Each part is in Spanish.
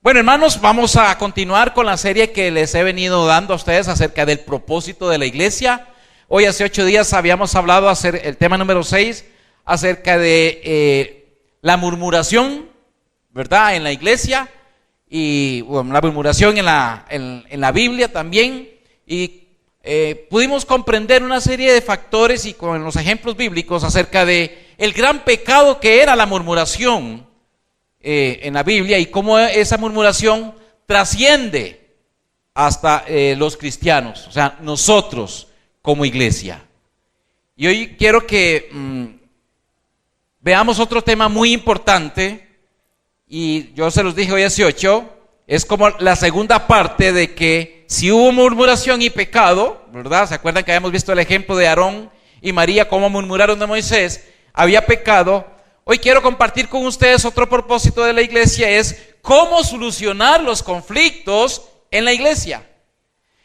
Bueno, hermanos, vamos a continuar con la serie que les he venido dando a ustedes acerca del propósito de la iglesia. Hoy hace 8 días habíamos hablado el tema número 6 acerca de la murmuración, ¿verdad? En la iglesia y bueno, la murmuración en la Biblia también. Y pudimos comprender una serie de factores y con los ejemplos bíblicos acerca de el gran pecado que era la murmuración en la Biblia y cómo esa murmuración trasciende hasta los cristianos, o sea, nosotros como iglesia. Y hoy quiero que veamos otro tema muy importante, y yo se los dije hoy hace 8, es como la segunda parte de que si hubo murmuración y pecado, ¿verdad? ¿Se acuerdan que habíamos visto el ejemplo de Aarón y María, cómo murmuraron de Moisés? Había pecado. Hoy quiero compartir con ustedes otro propósito de la iglesia, es cómo solucionar los conflictos en la iglesia.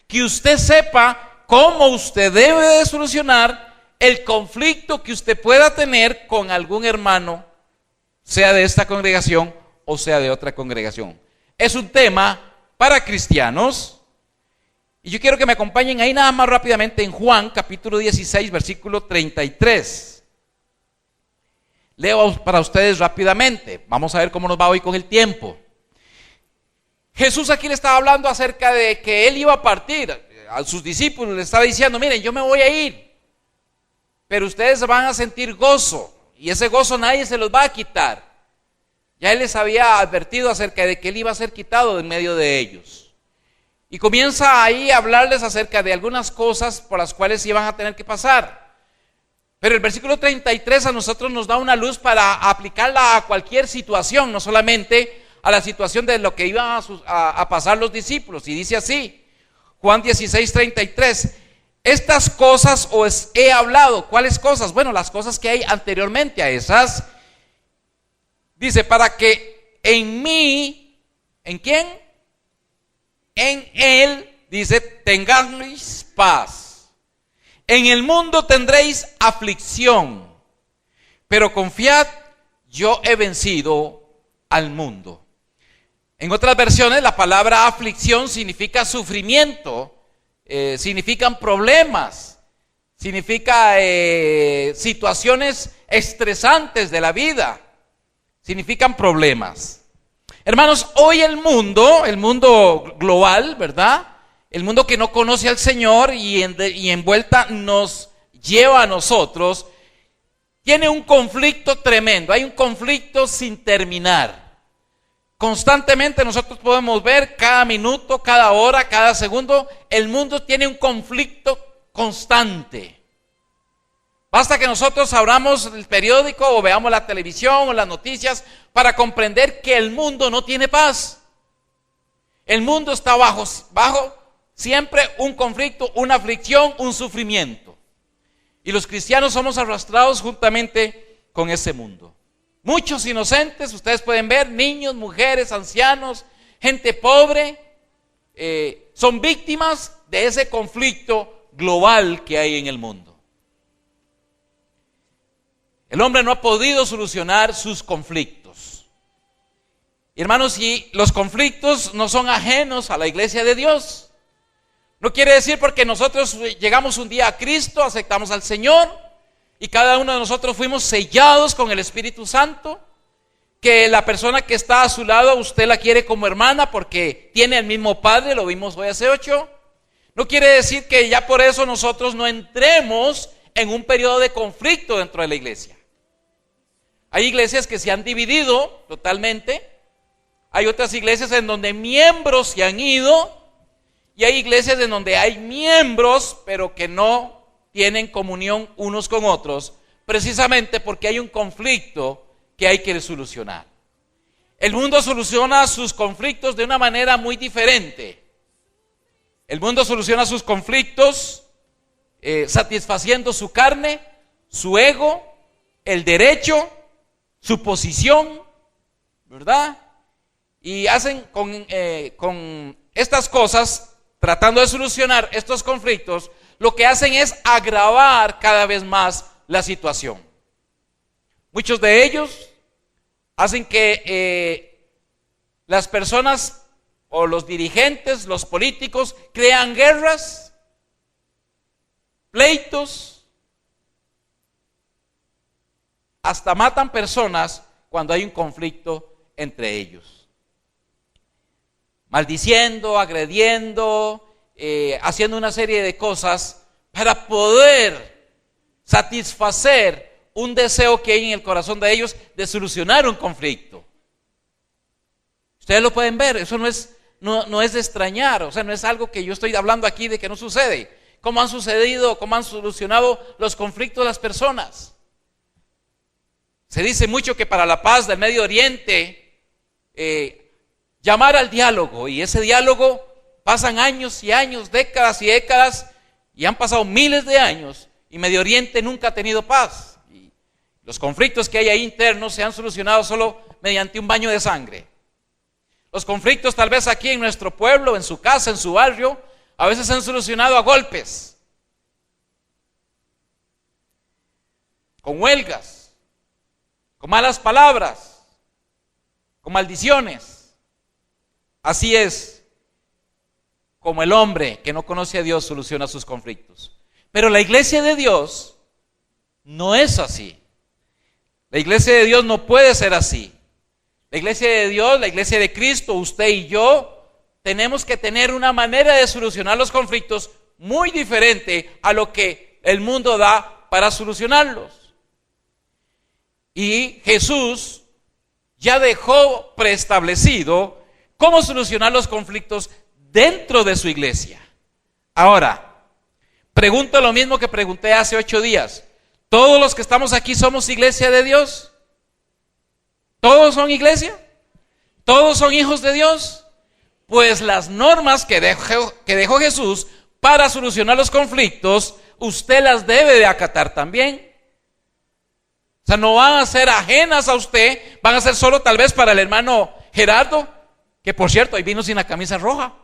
Que usted sepa cómo usted debe de solucionar el conflicto que usted pueda tener con algún hermano, sea de esta congregación o sea de otra congregación. Es un tema para cristianos. Y yo quiero que me acompañen ahí nada más rápidamente en Juan capítulo 16, versículo 33. Leo para ustedes rápidamente. Vamos a ver cómo nos va hoy con el tiempo. Jesús aquí le estaba hablando acerca de que Él iba a partir. A sus discípulos le estaba diciendo, miren, yo me voy a ir, pero ustedes van a sentir gozo, y ese gozo nadie se los va a quitar. Ya Él les había advertido acerca de que Él iba a ser quitado en medio de ellos. Y comienza ahí a hablarles acerca de algunas cosas por las cuales iban a tener que pasar. Pero el versículo 33 a nosotros nos da una luz para aplicarla a cualquier situación, no solamente a la situación de lo que iban a pasar los discípulos. Y dice así, Juan 16, 33, estas cosas os he hablado. ¿Cuáles cosas? Bueno, las cosas que hay anteriormente a esas. Dice, para que en mí, ¿en quién? En Él, dice, tengáis paz. En el mundo tendréis aflicción, pero confiad, yo he vencido al mundo. En otras versiones, la palabra aflicción significa sufrimiento, significan problemas, significa situaciones estresantes de la vida, significan problemas. Hermanos, hoy el mundo global, ¿verdad? El mundo que no conoce al Señor y envuelta nos lleva a nosotros, tiene un conflicto tremendo, hay un conflicto sin terminar. Constantemente nosotros podemos ver cada minuto, cada hora, cada segundo, el mundo tiene un conflicto constante. Basta que nosotros abramos el periódico o veamos la televisión o las noticias para comprender que el mundo no tiene paz. El mundo está bajo siempre un conflicto, una aflicción, un sufrimiento. Y los cristianos somos arrastrados juntamente con ese mundo. Muchos inocentes, ustedes pueden ver, niños, mujeres, ancianos, gente pobre, son víctimas de ese conflicto global que hay en el mundo. El hombre no ha podido solucionar sus conflictos. Y hermanos, y los conflictos no son ajenos a la iglesia de Dios. No quiere decir porque nosotros llegamos un día a Cristo, aceptamos al Señor y cada uno de nosotros fuimos sellados con el Espíritu Santo, que la persona que está a su lado usted la quiere como hermana porque tiene el mismo Padre, lo vimos hoy hace 8. No quiere decir que ya por eso nosotros no entremos en un periodo de conflicto dentro de la iglesia. Hay iglesias que se han dividido totalmente, hay otras iglesias en donde miembros se han ido, y hay iglesias en donde hay miembros, pero que no tienen comunión unos con otros, precisamente porque hay un conflicto que hay que solucionar. El mundo soluciona sus conflictos de una manera muy diferente. El mundo soluciona sus conflictos satisfaciendo su carne, su ego, el derecho, su posición, ¿verdad? Y hacen con estas cosas, tratando de solucionar estos conflictos, lo que hacen es agravar cada vez más la situación. Muchos de ellos hacen que las personas o los dirigentes, los políticos, crean guerras, pleitos, hasta matan personas cuando hay un conflicto entre ellos. Maldiciendo, agrediendo, haciendo una serie de cosas para poder satisfacer un deseo que hay en el corazón de ellos de solucionar un conflicto. Ustedes lo pueden ver, eso no es de extrañar, o sea, no es algo que yo estoy hablando aquí de que no sucede. ¿Cómo han sucedido, cómo han solucionado los conflictos de las personas? Se dice mucho que para la paz del Medio Oriente, llamar al diálogo, y ese diálogo pasan años y años, décadas y décadas, y han pasado miles de años, y Medio Oriente nunca ha tenido paz. Y los conflictos que hay ahí internos se han solucionado solo mediante un baño de sangre. Los conflictos tal vez aquí en nuestro pueblo, en su casa, en su barrio, a veces se han solucionado a golpes, con huelgas, con malas palabras, con maldiciones. Así es como el hombre que no conoce a Dios soluciona sus conflictos. Pero la iglesia de Dios no es así. La iglesia de Dios no puede ser así. La iglesia de Dios, la iglesia de Cristo, usted y yo, tenemos que tener una manera de solucionar los conflictos muy diferente a lo que el mundo da para solucionarlos. Y Jesús ya dejó preestablecido cómo solucionar los conflictos dentro de su iglesia. Ahora, pregunto lo mismo que pregunté hace 8 días. ¿Todos los que estamos aquí somos iglesia de Dios? ¿Todos son iglesia? ¿Todos son hijos de Dios? Pues las normas que dejó Jesús para solucionar los conflictos, usted las debe de acatar también. O sea, no van a ser ajenas a usted, van a ser solo tal vez para el hermano Gerardo, que por cierto, hoy vino sin la camisa roja.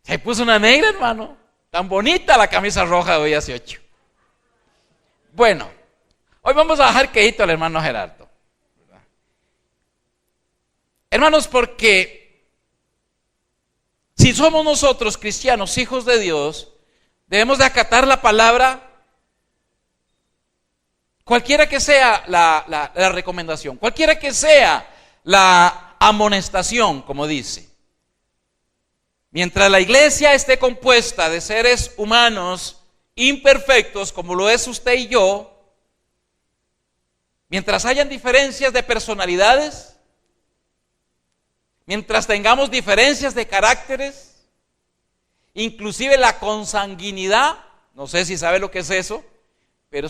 Se puso una negra, hermano. Tan bonita la camisa roja de hoy hace 8. Bueno, hoy vamos a bajar quedito al hermano Gerardo. Hermanos, porque si somos nosotros cristianos, hijos de Dios, debemos de acatar la palabra, cualquiera que sea la recomendación, cualquiera que sea la amonestación, como dice. Mientras la iglesia esté compuesta de seres humanos imperfectos, como lo es usted y yo, mientras hayan diferencias de personalidades, mientras tengamos diferencias de caracteres, inclusive la consanguinidad, no sé si sabe lo que es eso, pero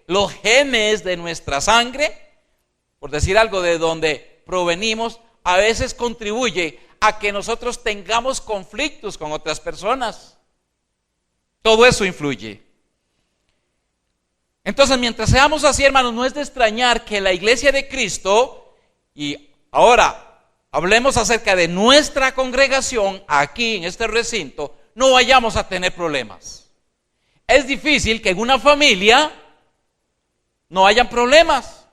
los genes de nuestra sangre, por decir algo, de donde provenimos, a veces contribuye a que nosotros tengamos conflictos con otras personas. Todo eso influye. Entonces, mientras seamos así, hermanos, no es de extrañar que la iglesia de Cristo, y ahora hablemos acerca de nuestra congregación aquí en este recinto, no vayamos a tener problemas. Es difícil que en una familia no hayan problemas.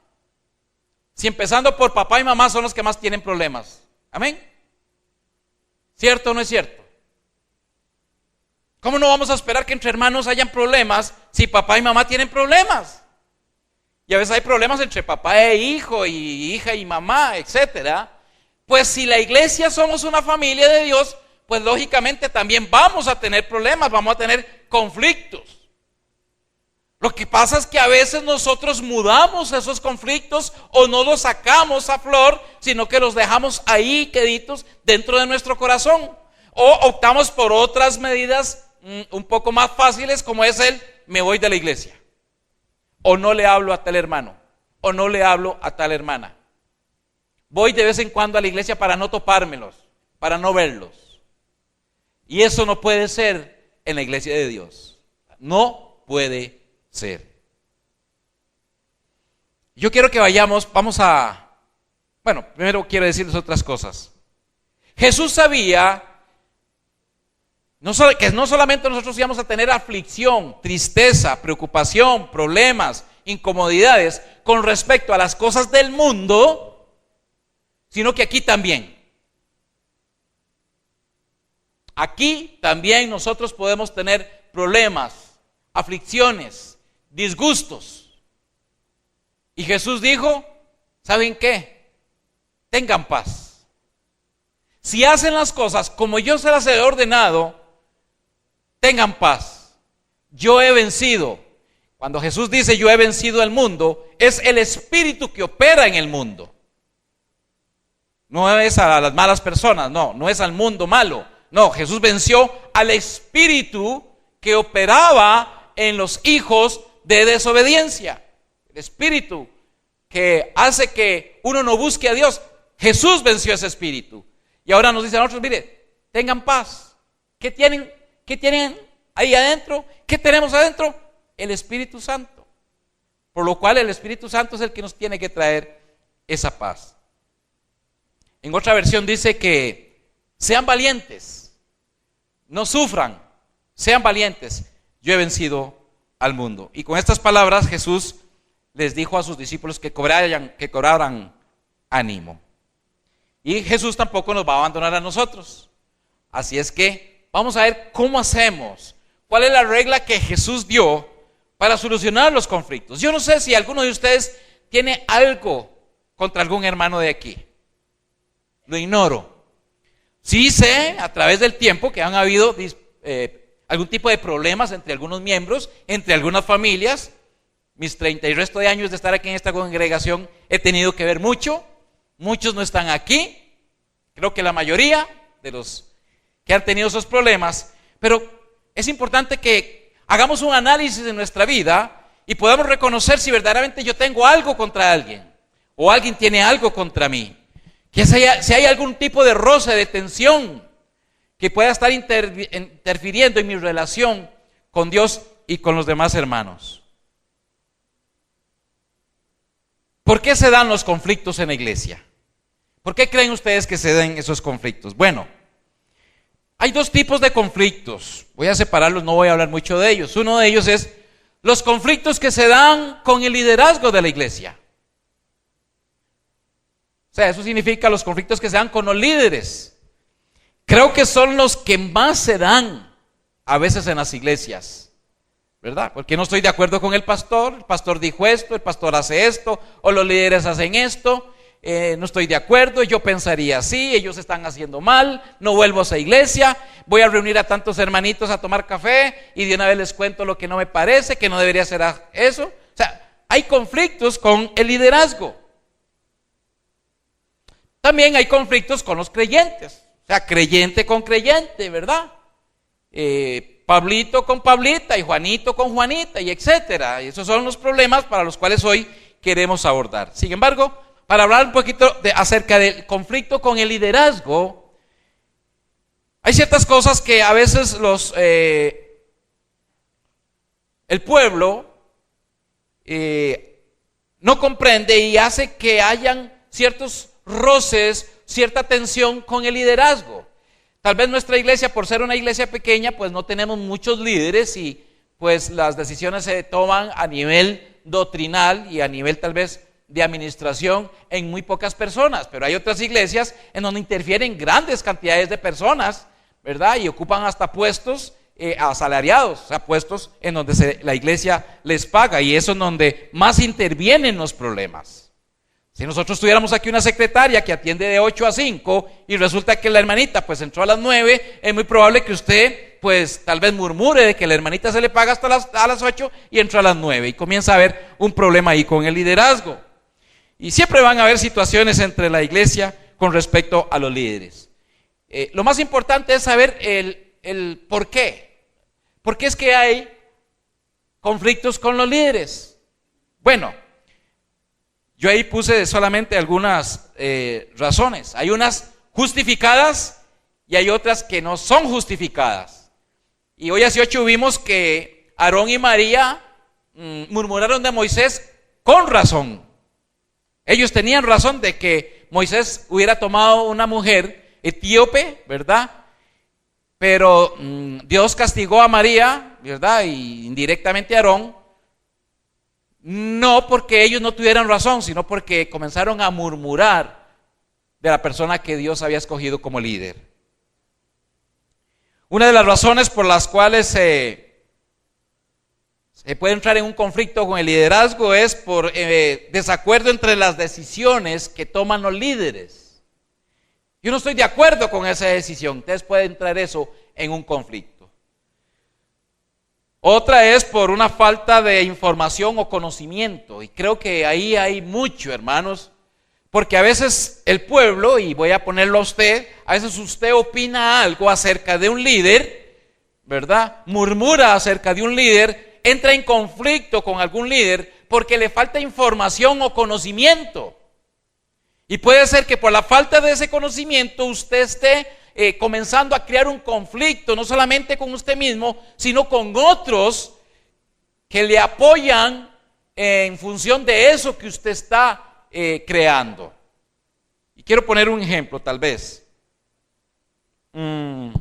Si empezando por papá y mamá son los que más tienen problemas. Amén. ¿Cierto o no es cierto? ¿Cómo no vamos a esperar que entre hermanos hayan problemas si papá y mamá tienen problemas? Y a veces hay problemas entre papá e hijo, y hija y mamá, etcétera. Pues si la iglesia somos una familia de Dios, pues lógicamente también vamos a tener problemas, vamos a tener conflictos. Lo que pasa es que a veces nosotros mudamos esos conflictos o no los sacamos a flor, sino que los dejamos ahí queditos dentro de nuestro corazón. O optamos por otras medidas un poco más fáciles, como es me voy de la iglesia. O no le hablo a tal hermano, o no le hablo a tal hermana. Voy de vez en cuando a la iglesia para no topármelos, para no verlos. Y eso no puede ser en la iglesia de Dios. No puede ser. Yo quiero que primero quiero decirles otras cosas. Jesús sabía que no solamente nosotros íbamos a tener aflicción, tristeza, preocupación, problemas, incomodidades con respecto a las cosas del mundo, sino que aquí también. Aquí también nosotros podemos tener problemas, aflicciones, disgustos. Y Jesús dijo, ¿saben qué? Tengan paz. Si hacen las cosas como yo se las he ordenado, tengan paz. Yo he vencido. Cuando Jesús dice yo he vencido al mundo, es el espíritu que opera en el mundo. No es a las malas personas, no es al mundo malo. No, Jesús venció al espíritu que operaba en los hijos de desobediencia. El espíritu que hace que uno no busque a Dios. Jesús venció ese espíritu. Y ahora nos dice a nosotros, mire, tengan paz. ¿Qué tienen ahí adentro? ¿Qué tenemos adentro? El Espíritu Santo. Por lo cual el Espíritu Santo es el que nos tiene que traer esa paz. En otra versión dice que sean valientes, no sufran, sean valientes. Yo he vencido al mundo. Y con estas palabras Jesús les dijo a sus discípulos que cobraran ánimo. Y Jesús tampoco nos va a abandonar a nosotros. Así es que vamos a ver cómo hacemos, cuál es la regla que Jesús dio para solucionar los conflictos. Yo no sé si alguno de ustedes tiene algo contra algún hermano de aquí. Lo ignoro. Sí sé a través del tiempo que han habido algún tipo de problemas entre algunos miembros, entre algunas familias. Mis 30 y resto de años de estar aquí en esta congregación he tenido que ver mucho. Muchos no están aquí. Creo que la mayoría de los que han tenido esos problemas. Pero es importante que hagamos un análisis de nuestra vida y podamos reconocer si verdaderamente yo tengo algo contra alguien o alguien tiene algo contra mí. Que si hay algún tipo de roce, de tensión que pueda estar interfiriendo en mi relación con Dios y con los demás hermanos. ¿Por qué se dan los conflictos en la iglesia? ¿Por qué creen ustedes que se den esos conflictos? Bueno, hay dos tipos de conflictos. Voy a separarlos, no voy a hablar mucho de ellos. Uno de ellos es los conflictos que se dan con el liderazgo de la iglesia. O sea, eso significa los conflictos que se dan con los líderes. Creo que son los que más se dan a veces en las iglesias, ¿verdad? Porque no estoy de acuerdo con el pastor dijo esto, el pastor hace esto, o los líderes hacen esto, no estoy de acuerdo, yo pensaría así, ellos están haciendo mal, no vuelvo a esa iglesia, voy a reunir a tantos hermanitos a tomar café y de una vez les cuento lo que no me parece, que no debería ser eso. O sea, hay conflictos con el liderazgo. También hay conflictos con los creyentes, o sea, creyente con creyente, ¿verdad? Pablito con Pablita y Juanito con Juanita y etcétera. Y esos son los problemas para los cuales hoy queremos abordar. Sin embargo, para hablar un poquito acerca del conflicto con el liderazgo, hay ciertas cosas que a veces el pueblo no comprende y hace que hayan ciertos roces, cierta tensión con el liderazgo. Tal vez nuestra iglesia, por ser una iglesia pequeña, pues no tenemos muchos líderes y pues las decisiones se toman a nivel doctrinal y a nivel tal vez de administración en muy pocas personas, pero hay otras iglesias en donde interfieren grandes cantidades de personas, ¿verdad? Y ocupan hasta puestos asalariados, o sea, puestos en donde la iglesia les paga, y eso es donde más intervienen los problemas. Si nosotros tuviéramos aquí una secretaria que atiende de 8 a 5 y resulta que la hermanita pues entró a las 9, es muy probable que usted pues tal vez murmure de que la hermanita se le paga hasta a las 8 y entró a las 9 y comienza a haber un problema ahí con el liderazgo. Y siempre van a haber situaciones entre la iglesia con respecto a los líderes. Lo más importante es saber el por qué. ¿Por qué es que hay conflictos con los líderes? Bueno, yo ahí puse solamente algunas razones. Hay unas justificadas y hay otras que no son justificadas. Y hoy hace 8 vimos que Aarón y María murmuraron de Moisés con razón. Ellos tenían razón de que Moisés hubiera tomado una mujer etíope, ¿verdad? Pero Dios castigó a María, ¿verdad? Y indirectamente a Aarón. No porque ellos no tuvieran razón, sino porque comenzaron a murmurar de la persona que Dios había escogido como líder. Una de las razones por las cuales se puede entrar en un conflicto con el liderazgo es por desacuerdo entre las decisiones que toman los líderes. Yo no estoy de acuerdo con esa decisión, entonces puede entrar eso en un conflicto. Otra es por una falta de información o conocimiento, y creo que ahí hay mucho, hermanos, porque a veces el pueblo, y voy a ponerlo a usted, a veces usted opina algo acerca de un líder, ¿verdad? Murmura acerca de un líder, entra en conflicto con algún líder porque le falta información o conocimiento. Y puede ser que por la falta de ese conocimiento usted esté comenzando a crear un conflicto, no solamente con usted mismo, sino con otros que le apoyan en función de eso que usted está creando. Y quiero poner un ejemplo, tal vez. Un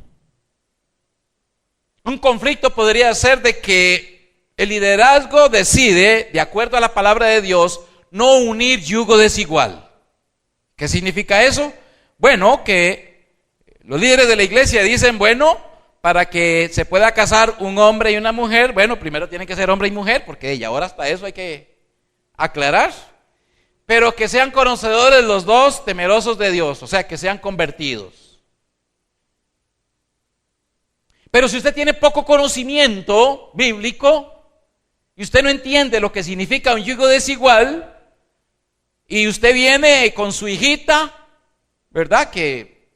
conflicto podría ser de que el liderazgo decide, de acuerdo a la palabra de Dios, no unir yugo desigual. ¿Qué significa eso? Bueno, que los líderes de la iglesia dicen, bueno, para que se pueda casar un hombre y una mujer, bueno, primero tienen que ser hombre y mujer, porque ahora hasta eso hay que aclarar, pero que sean conocedores los dos, temerosos de Dios, o sea, que sean convertidos. Pero si usted tiene poco conocimiento bíblico y usted no entiende lo que significa un yugo desigual, y usted viene con su hijita, ¿verdad?, que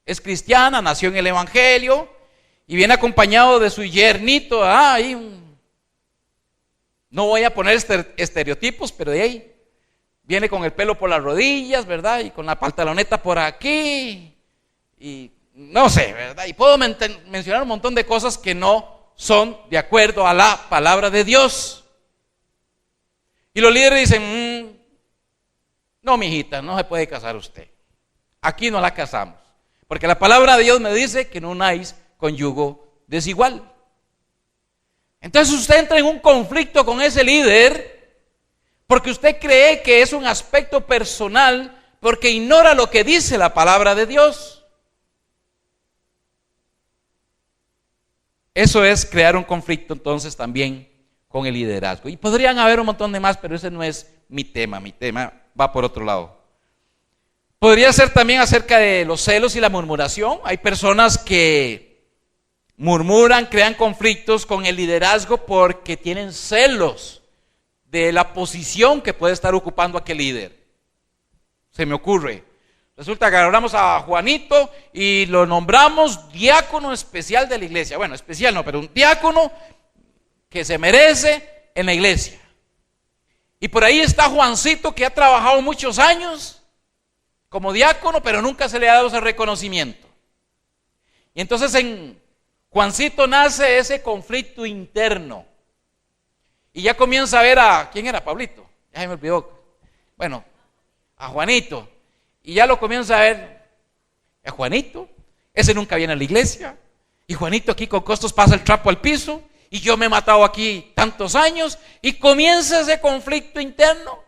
es cristiana, nació en el evangelio, y viene acompañado de su yernito, no voy a poner estereotipos, pero de ahí viene con el pelo por las rodillas, ¿verdad?, y con la pantaloneta por aquí, y no sé, ¿verdad?, y puedo mencionar un montón de cosas que no son de acuerdo a la palabra de Dios. Y los líderes dicen, no, mijita, no se puede casar usted, aquí no la casamos, porque la palabra de Dios me dice que no unáis con yugo desigual. Entonces usted entra en un conflicto con ese líder porque usted cree que es un aspecto personal, porque ignora lo que dice la palabra de Dios. Eso es crear un conflicto entonces también con el liderazgo. Y podrían haber un montón de más, pero ese no es mi tema va por otro lado. Podría ser también acerca de los celos y la murmuración. Hay personas que murmuran, crean conflictos con el liderazgo porque tienen celos de la posición que puede estar ocupando aquel líder. Se me ocurre. Resulta que agarramos a Juanito y lo nombramos diácono especial de la iglesia. Bueno, especial no, pero un diácono que se merece en la iglesia. Y por ahí está Juancito, que ha trabajado muchos años como diácono, pero nunca se le ha dado ese reconocimiento. Y entonces en Juancito nace ese conflicto interno. Y ya comienza a ver ¿quién era? Pablito. Ya se me olvidó. Bueno, a Juanito. Y ya lo comienza a ver. A Juanito. Ese nunca viene a la iglesia. Y Juanito aquí con costos pasa el trapo al piso. Y yo me he matado aquí tantos años. Y comienza ese conflicto interno.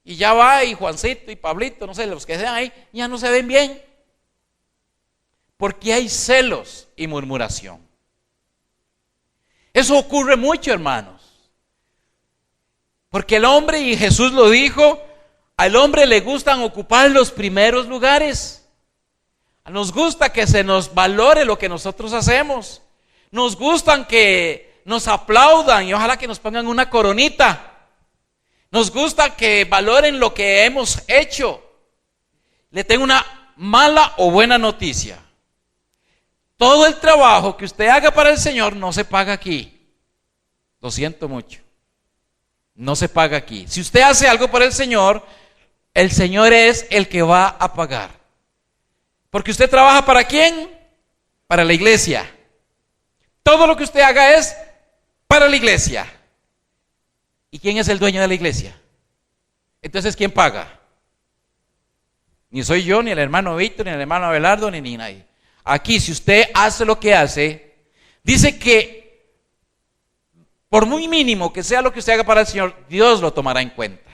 Y ya va, y Juancito y Pablito, no sé, los que sean ahí, ya no se ven bien. Porque hay celos y murmuración. Eso ocurre mucho, hermanos. Porque el hombre, y Jesús lo dijo, al hombre le gustan ocupar los primeros lugares. Nos gusta que se nos valore lo que nosotros hacemos. Nos gustan que nos aplaudan y ojalá que nos pongan una coronita. Nos gusta que valoren lo que hemos hecho. Le tengo una mala o buena noticia. Todo el trabajo que usted haga para el Señor no se paga aquí. Lo siento mucho. No se paga aquí. Si usted hace algo para el Señor es el que va a pagar. Porque usted trabaja ¿para quién? Para la iglesia. Todo lo que usted haga es para la iglesia. ¿Y quién es el dueño de la iglesia? Entonces, ¿quién paga? Ni soy yo, ni el hermano Víctor, ni el hermano Abelardo, ni nadie. Aquí, si usted hace lo que hace, dice que por muy mínimo que sea lo que usted haga para el Señor, Dios lo tomará en cuenta.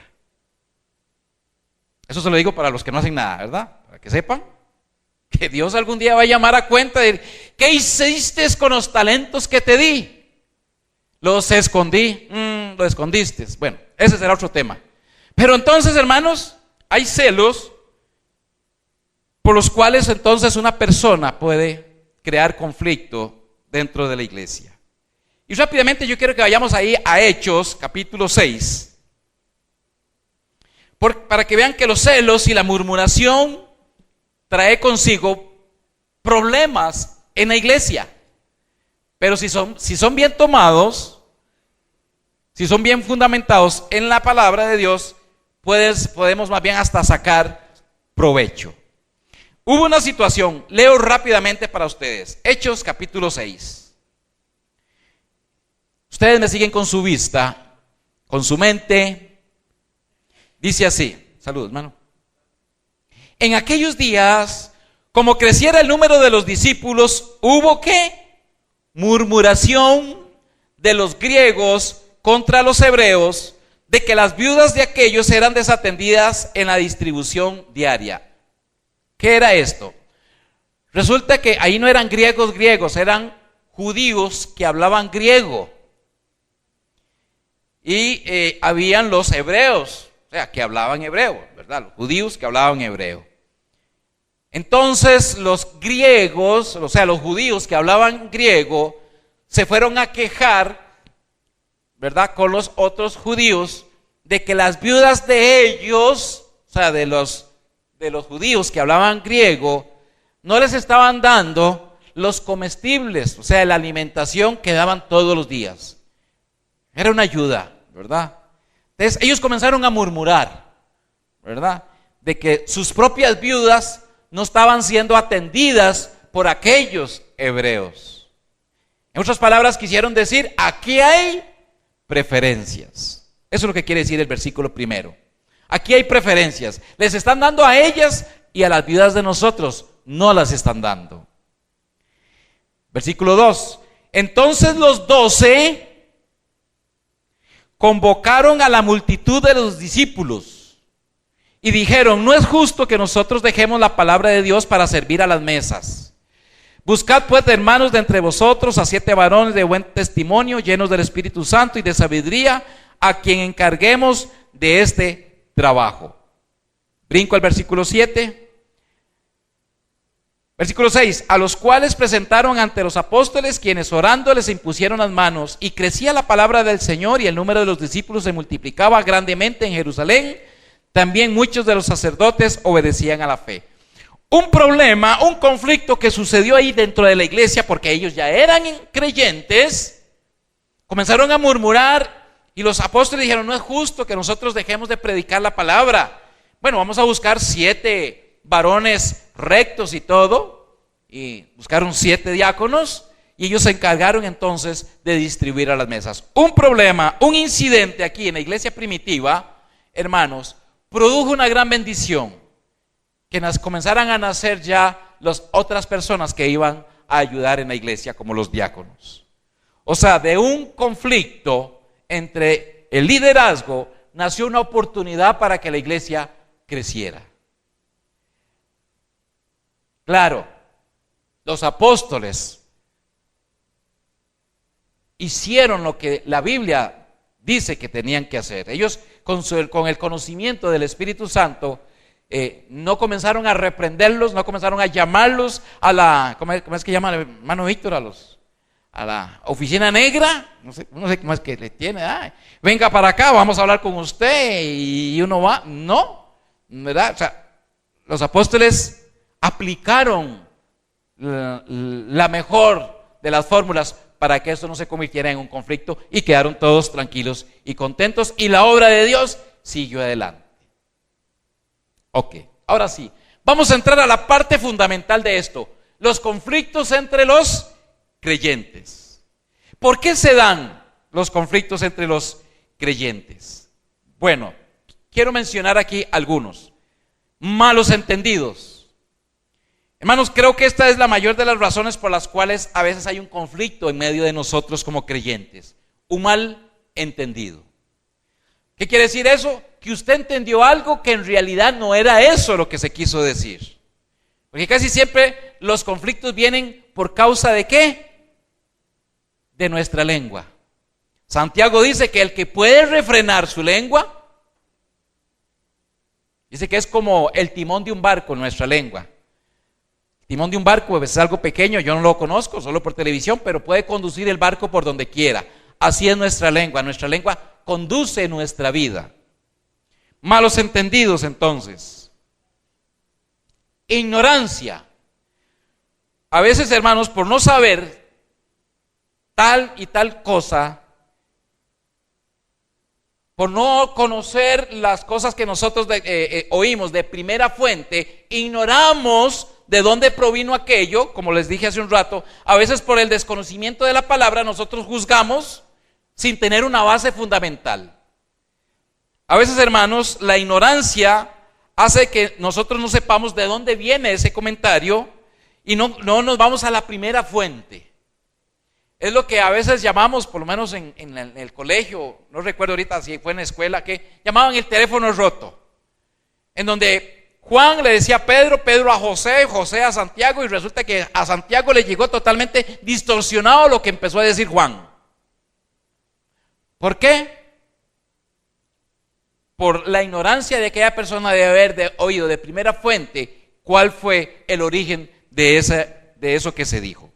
Eso se lo digo para los que no hacen nada, ¿verdad? Para que sepan que Dios algún día va a llamar a cuenta de ¿qué hiciste con los talentos que te di? Los escondí. Lo escondiste. Bueno, ese será otro tema. Pero entonces, hermanos, hay celos por los cuales entonces una persona puede crear conflicto dentro de la iglesia. Y rápidamente yo quiero que vayamos ahí a Hechos, capítulo 6. Para que vean que los celos y la murmuración trae consigo problemas en la iglesia. Pero si son bien tomados, si son bien fundamentados en la palabra de Dios, podemos más bien hasta sacar provecho. Hubo una situación, leo rápidamente para ustedes, Hechos capítulo 6. Ustedes me siguen con su vista, con su mente. Dice así, saludos, hermano. En aquellos días, como creciera el número de los discípulos, hubo ¿qué? Murmuración de los griegos contra los hebreos, de que las viudas de aquellos eran desatendidas en la distribución diaria. ¿Qué era esto? Resulta que ahí no eran griegos, eran judíos que hablaban griego. Y habían los hebreos, o sea, que hablaban hebreo, ¿verdad? Los judíos que hablaban hebreo. Entonces los griegos, o sea, los judíos que hablaban griego, se fueron a quejar, ¿verdad?, con los otros judíos, de que las viudas de ellos, o sea, de los judíos que hablaban griego, no les estaban dando los comestibles, o sea, la alimentación que daban todos los días. Era una ayuda, ¿verdad? Entonces ellos comenzaron a murmurar, ¿verdad?, de que sus propias viudas no estaban siendo atendidas por aquellos hebreos. En otras palabras, quisieron decir, aquí hay preferencias. Eso es lo que quiere decir el versículo primero. Aquí hay preferencias. Les están dando a ellas y a las viudas de nosotros no las están dando. Versículo 2. Entonces los 12 convocaron a la multitud de los discípulos y dijeron, no es justo que nosotros dejemos la palabra de Dios para servir a las mesas. Buscad pues, hermanos, de entre vosotros a 7 varones de buen testimonio, llenos del Espíritu Santo y de sabiduría, a quien encarguemos de este trabajo. Brinco al versículo 7. Versículo 6, a los cuales presentaron ante los apóstoles, quienes orando les impusieron las manos, y crecía la palabra del Señor, y el número de los discípulos se multiplicaba grandemente en Jerusalén. También muchos de los sacerdotes obedecían a la fe. Un problema, un conflicto que sucedió ahí dentro de la iglesia, porque ellos ya eran creyentes, comenzaron a murmurar, y los apóstoles dijeron, no es justo que nosotros dejemos de predicar la palabra. Bueno, vamos a buscar 7 varones rectos y todo, y buscaron 7 diáconos, y ellos se encargaron entonces de distribuir a las mesas. Un problema, un incidente aquí en la iglesia primitiva, hermanos, produjo una gran bendición, que comenzaran a nacer ya las otras personas que iban a ayudar en la iglesia, como los diáconos. O sea, de un conflicto entre el liderazgo nació una oportunidad para que la iglesia creciera. Claro, los apóstoles hicieron lo que la Biblia dice que tenían que hacer. Ellos con el conocimiento del Espíritu Santo no comenzaron a reprenderlos, no comenzaron a llamarlos a la, ¿cómo es que llama el hermano Víctor? A la oficina negra, no sé cómo es que le tiene, venga para acá, vamos a hablar con usted, y uno va, no, ¿verdad? O sea, los apóstoles aplicaron la mejor de las fórmulas para que esto no se convirtiera en un conflicto, y quedaron todos tranquilos y contentos, y la obra de Dios siguió adelante. Ok, ahora sí, vamos a entrar a la parte fundamental de esto, los conflictos entre los creyentes. ¿Por qué se dan los conflictos entre los creyentes? Bueno, quiero mencionar aquí algunos. Malos entendidos. Hermanos, creo que esta es la mayor de las razones por las cuales a veces hay un conflicto en medio de nosotros como creyentes. Un mal entendido. ¿Qué quiere decir eso? que usted entendió algo que en realidad no era eso lo que se quiso decir. Porque casi siempre los conflictos vienen por causa de ¿qué? De nuestra lengua. Santiago dice que el que puede refrenar su lengua, dice que es como el timón de un barco, nuestra lengua. El timón de un barco es algo pequeño, yo no lo conozco, solo por televisión, pero puede conducir el barco por donde quiera. Así es nuestra lengua conduce nuestra vida. Malos entendidos entonces. Ignorancia. A veces, hermanos, por no saber tal y tal cosa, por no conocer las cosas que nosotros oímos de primera fuente, ignoramos de dónde provino aquello, como les dije hace un rato. A veces por el desconocimiento de la palabra nosotros juzgamos sin tener una base fundamental. A veces, hermanos, la ignorancia hace que nosotros no sepamos de dónde viene ese comentario y no nos vamos a la primera fuente. Es lo que a veces llamamos, por lo menos en el colegio, no recuerdo ahorita si fue en la escuela, que llamaban el teléfono roto, en donde Juan le decía a Pedro, Pedro a José, José a Santiago, y resulta que a Santiago le llegó totalmente distorsionado lo que empezó a decir Juan. ¿Por qué? Por la ignorancia de aquella persona de haber oído de primera fuente cuál fue el origen de eso que se dijo.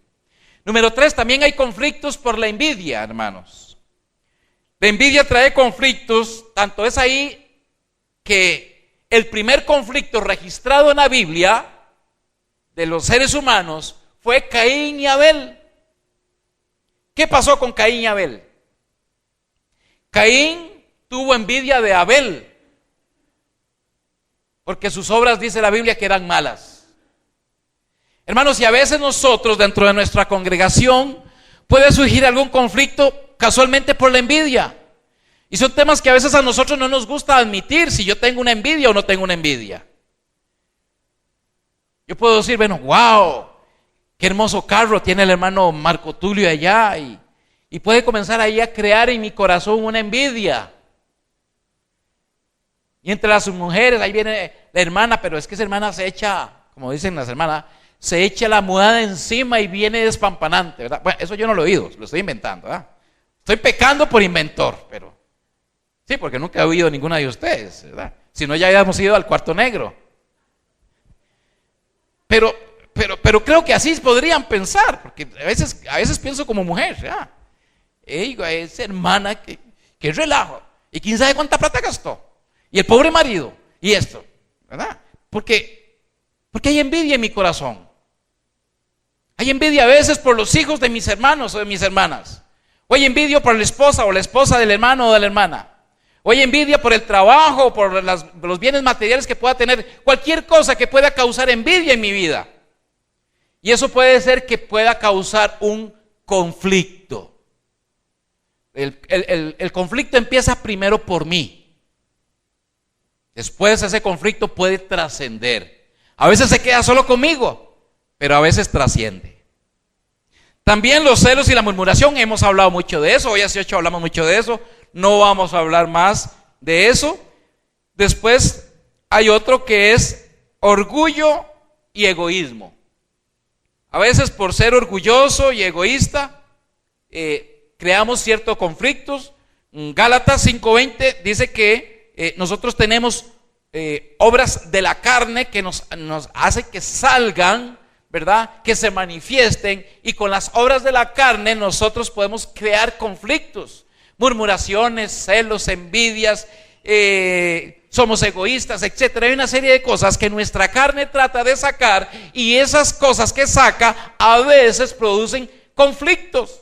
Número 3, también hay conflictos por la envidia, hermanos. La envidia trae conflictos, tanto es ahí que el primer conflicto registrado en la Biblia de los seres humanos fue Caín y Abel. ¿Qué pasó con Caín y Abel? Caín tuvo envidia de Abel, porque sus obras, dice la Biblia, que eran malas. Hermanos, y a veces nosotros dentro de nuestra congregación puede surgir algún conflicto casualmente por la envidia. Y son temas que a veces a nosotros no nos gusta admitir, si yo tengo una envidia o no tengo una envidia. Yo puedo decir, bueno, wow, qué hermoso carro tiene el hermano Marco Tulio allá, y puede comenzar ahí a crear en mi corazón una envidia. Y entre las mujeres, ahí viene la hermana, pero es que esa hermana se echa, como dicen las hermanas, se echa la mudada encima y viene despampanante, ¿verdad? Bueno, eso yo no lo he oído, lo estoy inventando, ¿verdad? Estoy pecando por inventor, pero sí, porque nunca he oído ninguna de ustedes, ¿verdad? Si no, ya habíamos ido al cuarto negro. Pero creo que así podrían pensar, porque a veces pienso como mujer, ¿verdad? Esa hermana que relajo, y quién sabe cuánta plata gastó, y el pobre marido, y esto, ¿verdad? Porque hay envidia en mi corazón. Hay envidia a veces por los hijos de mis hermanos o de mis hermanas. O hay envidia por la esposa o la esposa del hermano o de la hermana. O hay envidia por el trabajo, por los bienes materiales que pueda tener. Cualquier cosa que pueda causar envidia en mi vida. Y eso puede ser que pueda causar un conflicto. El conflicto empieza primero por mí. Después ese conflicto puede trascender. A veces se queda solo conmigo, pero a veces trasciende. También los celos y la murmuración, hemos hablado mucho de eso, hoy hace 8 hablamos mucho de eso, no vamos a hablar más de eso. Después hay otro que es orgullo y egoísmo. A veces por ser orgulloso y egoísta, creamos ciertos conflictos. Gálatas 5:20 dice que nosotros tenemos obras de la carne que nos hace que salgan, ¿verdad? Que se manifiesten, y con las obras de la carne nosotros podemos crear conflictos, murmuraciones, celos, envidias, somos egoístas, etcétera. Hay una serie de cosas que nuestra carne trata de sacar, y esas cosas que saca a veces producen conflictos.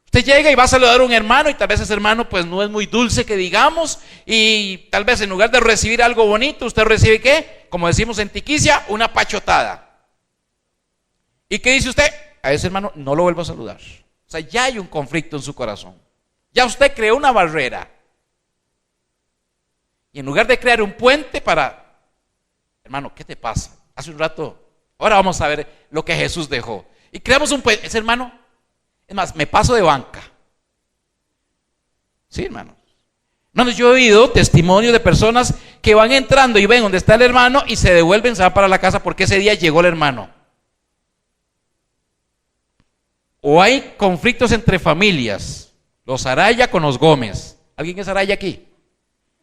Usted llega y va a saludar a un hermano, y tal vez ese hermano pues no es muy dulce que digamos, y tal vez en lugar de recibir algo bonito, usted recibe ¿qué? Como decimos en Tiquicia, una pachotada. ¿Y qué dice usted? A ese hermano no lo vuelvo a saludar. O sea, ya hay un conflicto en su corazón. Ya usted creó una barrera. Y en lugar de crear un puente para, hermano, ¿qué te pasa? Hace un rato, ahora vamos a ver lo que Jesús dejó. Y creamos un puente. Ese hermano, es más, me paso de banca. Sí, hermanos. Hermanos, yo he oído testimonios de personas que van entrando y ven donde está el hermano y se devuelven, se van para la casa porque ese día llegó el hermano. O hay conflictos entre familias, los Araya con los Gómez. ¿Alguien es Araya aquí?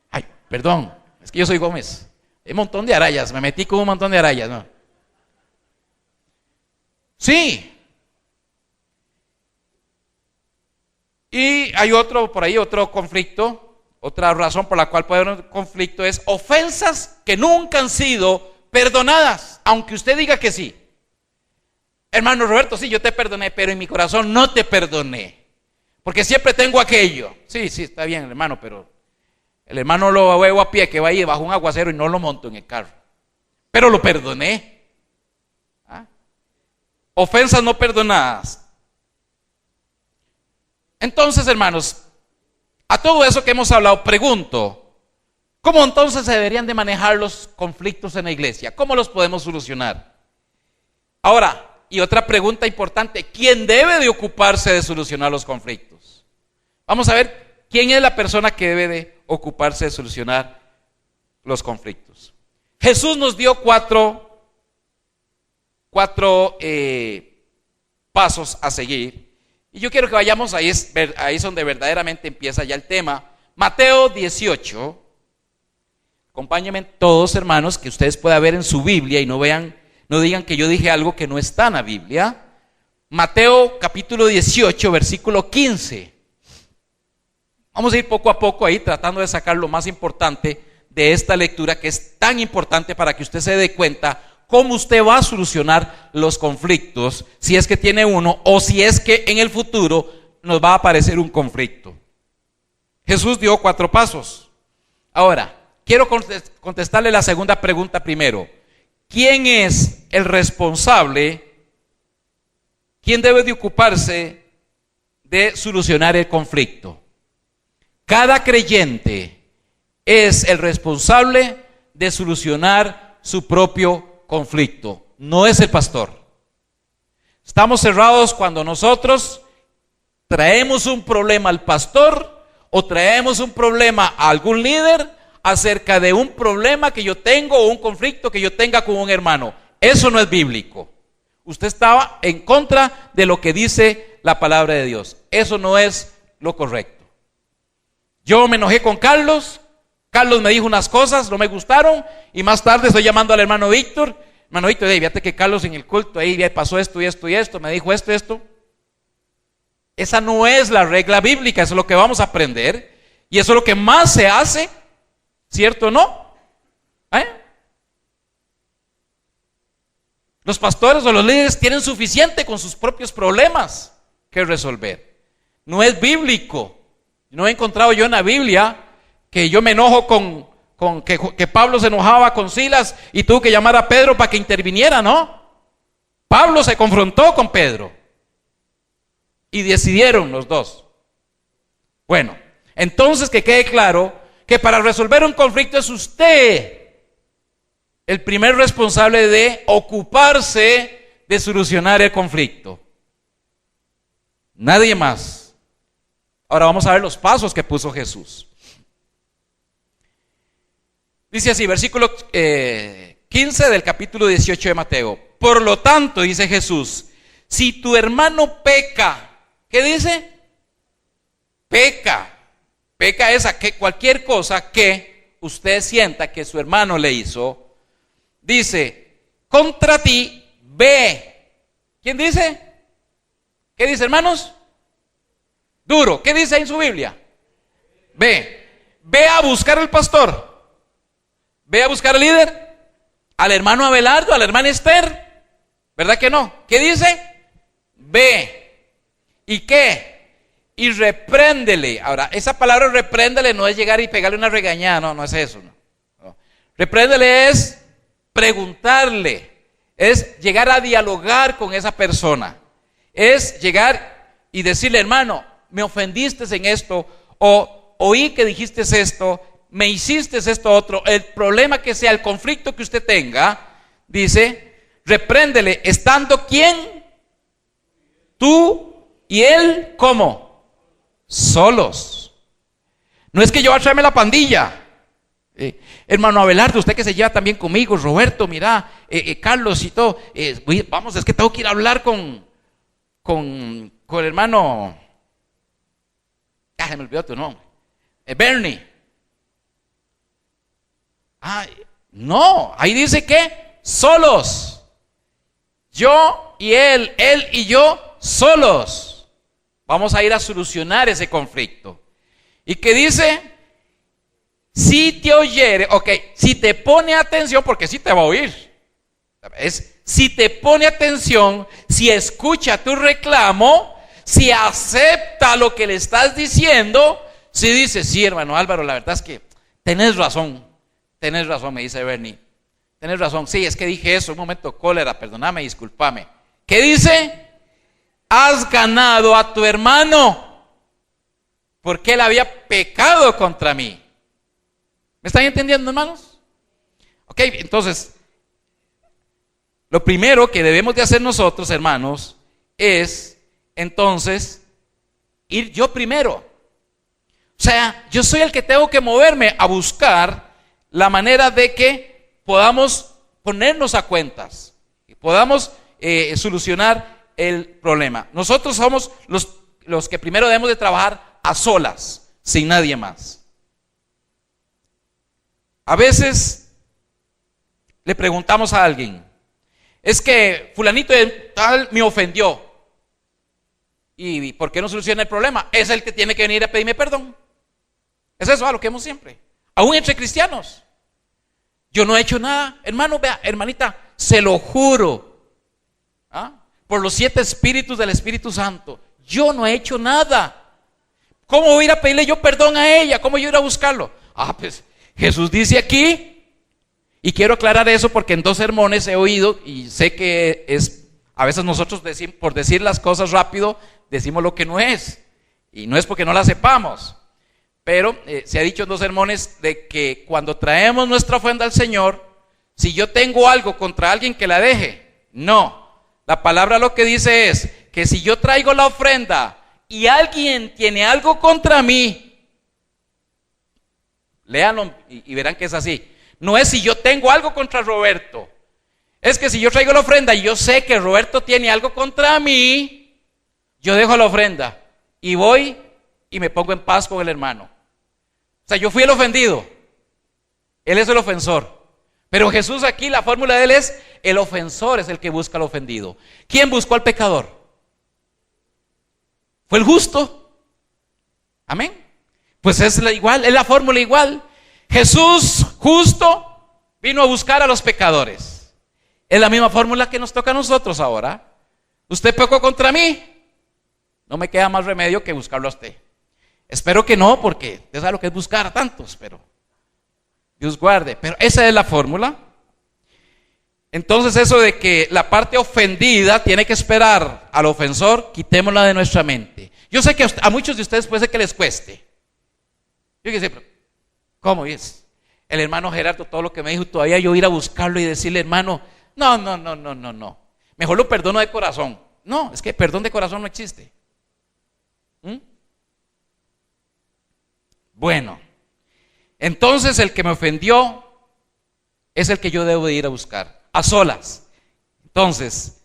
Ay, perdón, es que yo soy Gómez. Hay un montón de Arayas, me metí con un montón de Arayas, ¿no? Sí. Y hay otro, por ahí, otro conflicto. Otra razón por la cual puede haber un conflicto es ofensas que nunca han sido perdonadas, aunque usted diga que sí. Hermano Roberto, sí, yo te perdoné, pero en mi corazón no te perdoné, porque siempre tengo aquello. Sí, está bien, hermano, pero el hermano lo veo a pie que va ahí bajo un aguacero y no lo monto en el carro, pero lo perdoné. ¿Ah? Ofensas no perdonadas. Entonces, hermanos, a todo eso que hemos hablado, pregunto, ¿cómo entonces se deberían de manejar los conflictos en la iglesia? ¿Cómo los podemos solucionar? Ahora, y otra pregunta importante, ¿quién debe de ocuparse de solucionar los conflictos? Vamos a ver quién es la persona que debe de ocuparse de solucionar los conflictos. Jesús nos dio cuatro pasos a seguir. Y yo quiero que vayamos ahí es donde verdaderamente empieza ya el tema. Mateo 18. Acompáñenme todos, hermanos, que ustedes puedan ver en su Biblia y no digan que yo dije algo que no está en la Biblia. Mateo capítulo 18, versículo 15. Vamos a ir poco a poco ahí tratando de sacar lo más importante de esta lectura, que es tan importante para que usted se dé cuenta cómo usted va a solucionar los conflictos, si es que tiene uno o si es que en el futuro nos va a aparecer un conflicto. Jesús dio 4 pasos. Ahora, quiero contestarle la segunda pregunta primero. ¿Quién es el responsable? ¿Quién debe de ocuparse de solucionar el conflicto? Cada creyente es el responsable de solucionar su propio conflicto, no es el pastor. Estamos cerrados cuando nosotros traemos un problema al pastor o traemos un problema a algún líder acerca de un problema que yo tengo o un conflicto que yo tenga con un hermano. Eso no es bíblico. Usted estaba en contra de lo que dice la palabra de Dios. Eso no es lo correcto. Yo me enojé con Carlos me dijo unas cosas, no me gustaron, y más tarde estoy llamando al hermano Víctor. Hermano Víctor, fíjate que Carlos en el culto ahí pasó esto y esto y esto, me dijo esto y esto. Esa no es la regla bíblica, eso es lo que vamos a aprender, y eso es lo que más se hace, ¿cierto o no? Los pastores o los líderes tienen suficiente con sus propios problemas que resolver. No es bíblico. No he encontrado yo en la Biblia que yo me enojo que Pablo se enojaba con Silas y tuvo que llamar a Pedro para que interviniera, ¿no? Pablo se confrontó con Pedro y decidieron los dos. Bueno, entonces que quede claro que para resolver un conflicto es usted el primer responsable de ocuparse de solucionar el conflicto. Nadie más. Ahora vamos a ver los pasos que puso Jesús. Dice así, versículo 15 del capítulo 18 de Mateo. Por lo tanto, dice Jesús, si tu hermano peca, ¿qué dice? Peca es cualquier cosa que usted sienta que su hermano le hizo. Dice, contra ti, ve. ¿Quién dice? ¿Qué dice, hermanos? Duro. ¿Qué dice ahí en su Biblia? Ve a buscar al pastor. Ve a buscar al líder, al hermano Abelardo, a la hermana Esther. ¿Verdad que no? ¿Qué dice? Ve. ¿Y qué? Y repréndele. Ahora, esa palabra repréndele no es llegar y pegarle una regañada, no es eso. No. Repréndele es preguntarle, es llegar a dialogar con esa persona, es llegar y decirle, hermano, me ofendiste en esto, o oí que dijiste esto, me hiciste esto otro, el problema que sea, el conflicto que usted tenga, dice, repréndele, estando ¿quién? Tú y él, ¿cómo? Solos. No es que yo voy a traerme la pandilla. Hermano Abelardo, usted que se lleva también conmigo, Roberto, mira, Carlos y todo, vamos, es que tengo que ir a hablar con el hermano, se me olvidó tu nombre, Bernie. No, ahí dice que solos, yo y él y yo solos, vamos a ir a solucionar ese conflicto. ¿Y qué dice? Si te oyere, si te pone atención, porque sí te va a oír. Si te pone atención, si escucha tu reclamo, si acepta lo que le estás diciendo, si dice, sí, hermano Álvaro, la verdad es que tenés razón, me dice Bernie. Tenés razón, sí, es que dije eso, un momento, cólera, perdóname, discúlpame. ¿Qué dice? Has ganado a tu hermano, porque él había pecado contra mí. ¿Me están entendiendo, hermanos? Entonces, lo primero que debemos de hacer nosotros, hermanos, es, entonces, ir yo primero. O sea, yo soy el que tengo que moverme a buscar la manera de que podamos ponernos a cuentas y podamos solucionar el problema. Nosotros somos los que primero debemos de trabajar a solas, sin nadie más. A veces le preguntamos a alguien, es que fulanito de tal me ofendió. ¿Y por qué no soluciona el problema? Es el que tiene que venir a pedirme perdón. Es eso a lo que hemos siempre. Aún entre cristianos. Yo no he hecho nada. Hermano, vea, hermanita, se lo juro. Por los 7 espíritus del Espíritu Santo. Yo no he hecho nada. ¿Cómo voy a ir a pedirle yo perdón a ella? ¿Cómo yo ir a buscarlo? Pues Jesús dice aquí, y quiero aclarar eso porque en 2 sermones he oído, y sé que a veces nosotros por decir las cosas rápido, decimos lo que no es, y no es porque no la sepamos, pero se ha dicho en 2 sermones de que cuando traemos nuestra ofrenda al Señor, si yo tengo algo contra alguien, que la deje. No, la palabra lo que dice es que si yo traigo la ofrenda y alguien tiene algo contra mí, léanlo y verán que es así. No es si yo tengo algo contra Roberto. Es que si yo traigo la ofrenda y yo sé que Roberto tiene algo contra mí, yo dejo la ofrenda y voy y me pongo en paz con el hermano. O sea, yo fui el ofendido. Él es el ofensor. Pero Jesús aquí, la fórmula de él es, el ofensor es el que busca al ofendido. ¿Quién buscó al pecador? Fue el justo. Amén. Pues es la fórmula igual. Jesús justo vino a buscar a los pecadores. Es la misma fórmula que nos toca a nosotros ahora. Usted pecó contra mí, no me queda más remedio que buscarlo a usted. Espero que no, porque usted sabe lo que es buscar a tantos, pero Dios guarde. Pero esa es la fórmula. Entonces eso de que la parte ofendida tiene que esperar al ofensor, quitémosla de nuestra mente. Yo sé que a muchos de ustedes puede ser que les cueste. Yo qué sé, pero ¿cómo es? El hermano Gerardo, todo lo que me dijo, todavía yo ir a buscarlo y decirle, hermano, no. Mejor lo perdono de corazón. No, es que perdón de corazón no existe. Bueno, entonces el que me ofendió es el que yo debo de ir a buscar, a solas. Entonces,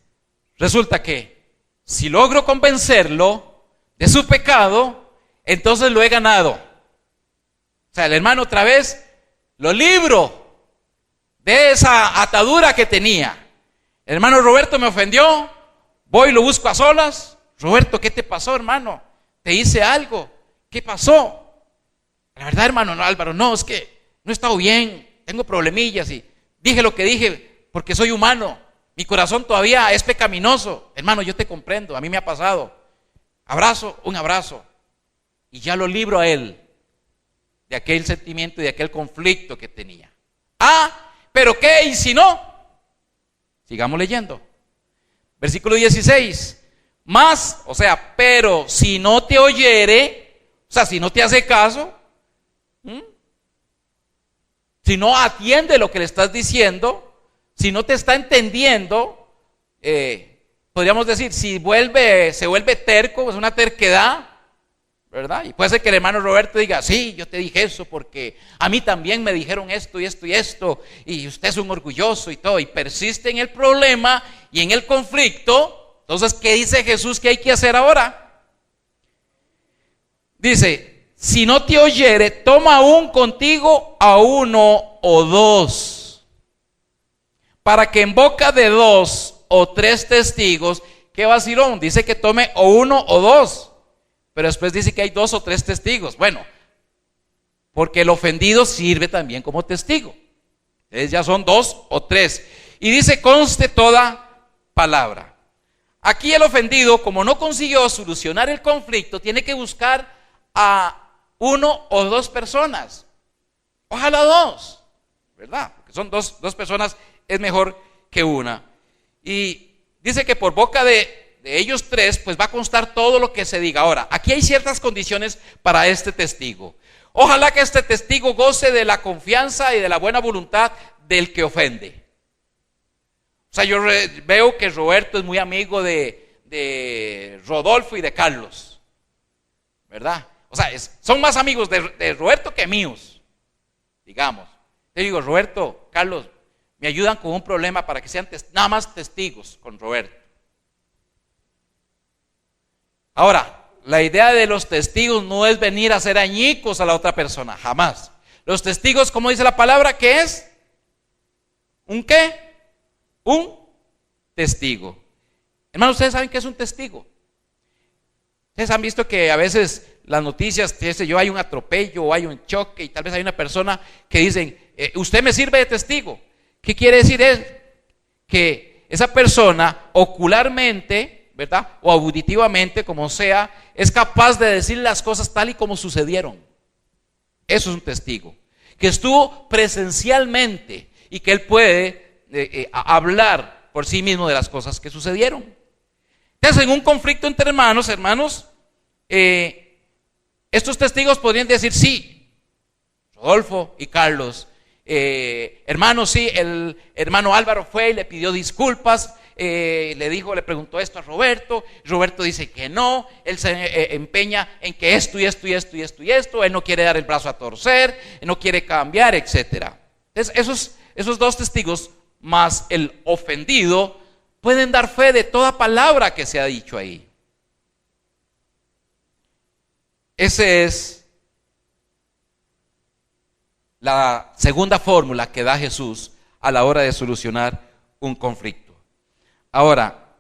resulta que si logro convencerlo de su pecado, entonces lo he ganado. O sea, el hermano otra vez lo libro de esa atadura que tenía. El hermano Roberto me ofendió, voy y lo busco a solas. Roberto, ¿qué te pasó, hermano? ¿Te hice algo? ¿Qué pasó? La verdad, hermano, no, Álvaro, no, es que no he estado bien, tengo problemillas y dije lo que dije porque soy humano. Mi corazón todavía es pecaminoso. Hermano, yo te comprendo, a mí me ha pasado. Abrazo, un abrazo. Y ya lo libro a él de aquel sentimiento y de aquel conflicto que tenía. ¿Pero qué? ¿Y si no? Sigamos leyendo. Versículo 16. Más, o sea, pero si no te oyere, o sea, si no te hace caso, si no atiende lo que le estás diciendo, si no te está entendiendo, podríamos decir, si se vuelve terco, es una terquedad, ¿verdad? Y puede ser que el hermano Roberto diga, sí, yo te dije eso porque a mí también me dijeron esto y esto y esto, y usted es un orgulloso y todo, y persiste en el problema y en el conflicto. Entonces, ¿qué dice Jesús que hay que hacer ahora? Dice, si no te oyere, toma aún contigo a uno o dos, para que en boca de 2 o 3 testigos, ¿qué vacilón? Dice que tome o uno o dos, pero después dice que hay 2 o 3 testigos. Bueno, porque el ofendido sirve también como testigo. Entonces ya son 2 o 3. Y dice, conste toda palabra. Aquí el ofendido, como no consiguió solucionar el conflicto, tiene que buscar a 1 o 2 personas. Ojalá 2, ¿verdad? Porque son dos personas, es mejor que una. Y dice que por boca de ellos 3, pues va a constar todo lo que se diga. Ahora, aquí hay ciertas condiciones para este testigo. Ojalá que este testigo goce de la confianza y de la buena voluntad del que ofende. O sea, yo veo que Roberto es muy amigo de Rodolfo y de Carlos, ¿verdad? O sea, son más amigos de Roberto que míos, digamos. Te digo, Roberto, Carlos, me ayudan con un problema para que sean nada más testigos con Roberto. Ahora, la idea de los testigos no es venir a hacer añicos a la otra persona, jamás. Los testigos, como dice la palabra, ¿qué es? ¿Un qué? Un testigo. Hermanos, ¿ustedes saben qué es un testigo? Ustedes han visto que a veces las noticias, qué sé yo, hay un atropello o hay un choque y tal vez hay una persona que dicen, usted me sirve de testigo. ¿Qué quiere decir? Es que esa persona ocularmente, ¿verdad? O auditivamente, como sea, es capaz de decir las cosas tal y como sucedieron. Eso es un testigo, que estuvo presencialmente y que él puede hablar por sí mismo de las cosas que sucedieron. Entonces, en un conflicto entre hermanos, estos testigos podrían decir, sí, Rodolfo y Carlos, hermano, sí, el hermano Álvaro fue y le pidió disculpas, le preguntó esto a Roberto dice que no, él se empeña en que esto y esto y esto y esto y esto, él no quiere dar el brazo a torcer, él no quiere cambiar, etcétera. Entonces esos 2 testigos más el ofendido pueden dar fe de toda palabra que se ha dicho ahí. Esa es la segunda fórmula que da Jesús a la hora de solucionar un conflicto. Ahora,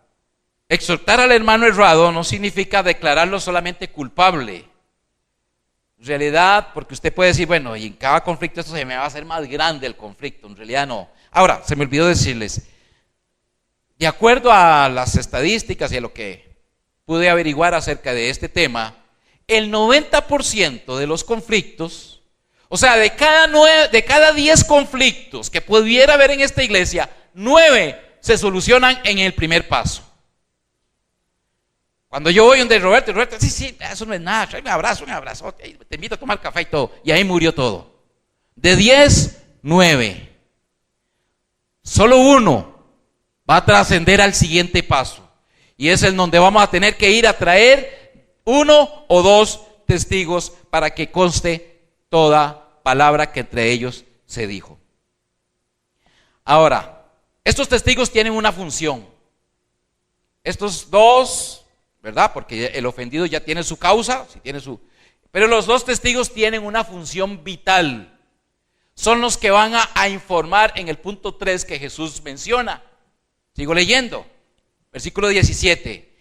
exhortar al hermano errado no significa declararlo solamente culpable. En realidad, porque usted puede decir, bueno, y en cada conflicto esto se me va a hacer más grande el conflicto. En realidad no. Ahora, se me olvidó decirles, de acuerdo a las estadísticas y a lo que pude averiguar acerca de este tema, el 90% de los conflictos, o sea, de cada 10 conflictos que pudiera haber en esta iglesia, 9 se solucionan en el primer paso. Cuando yo voy donde Roberto, sí, eso no es nada, tráeme un abrazo, te invito a tomar café y todo, y ahí murió todo. De 10, 9. Solo 1 va a trascender al siguiente paso, y es en donde vamos a tener que ir a traer 1 o 2 testigos para que conste toda palabra que entre ellos se dijo. Ahora, estos testigos tienen una función. Estos 2, ¿verdad? Porque el ofendido ya tiene su causa, pero los 2 testigos tienen una función vital. Son los que van a informar en el punto 3 que Jesús menciona. Sigo leyendo, versículo 17.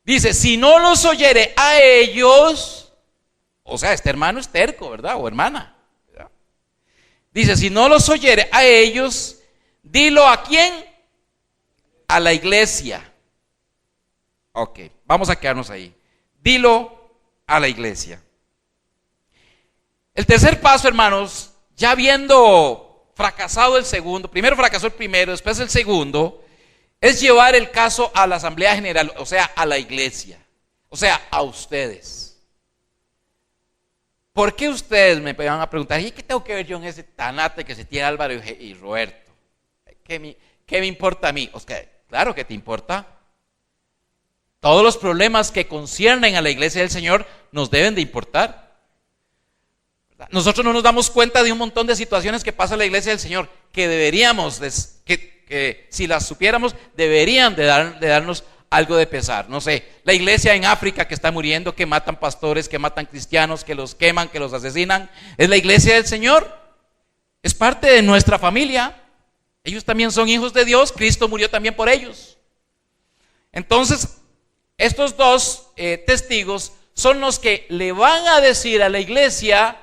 Dice, si no los oyere a ellos, o sea, este hermano es terco, ¿verdad? O hermana, ¿verdad? Dice, si no los oyere a ellos, dilo ¿a quién? A la iglesia. Ok, vamos a quedarnos ahí. Dilo a la iglesia. El tercer paso, hermanos, ya habiendo fracasado el segundo, primero fracasó el primero, después el segundo, es llevar el caso a la asamblea general, o sea, a la iglesia, o sea, a ustedes. ¿Por qué ustedes me van a preguntar, ¿y qué tengo que ver yo en ese tanate que se tiene Álvaro y Roberto? ¿Qué me importa a mí? O sea, claro que te importa. todos los problemas que conciernen a la iglesia del Señor nos deben de importar. Nosotros no nos damos cuenta de un montón de situaciones que pasa en la iglesia del Señor que deberíamos, que si las supiéramos, deberían de darnos algo de pesar. No sé, la iglesia en África que está muriendo, que matan pastores, que matan cristianos, que los queman, que los asesinan. ¿Es la iglesia del Señor? Es parte de nuestra familia. Ellos también son hijos de Dios. Cristo murió también por ellos. Entonces, estos dos testigos son los que le van a decir a la iglesia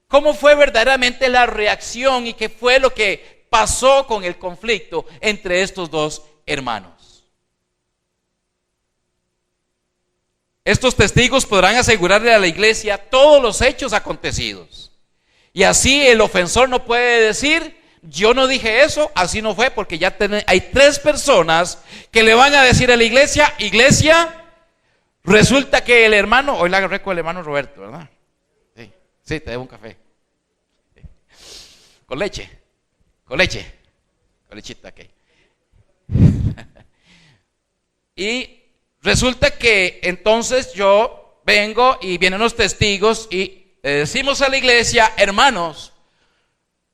cómo fue verdaderamente la reacción y qué fue lo que pasó con el conflicto entre estos dos hermanos. Estos testigos podrán asegurarle a la iglesia todos los hechos acontecidos. Y así el ofensor no puede decir: yo no dije eso, así no fue, porque ya hay tres personas que le van a decir a la iglesia: iglesia, resulta que el hermano, hoy la agarré con el hermano Roberto, ¿verdad? Sí, te debo un café. Sí. Con lechita, ok. Y resulta que entonces yo vengo y vienen los testigos y le decimos a la iglesia: hermanos,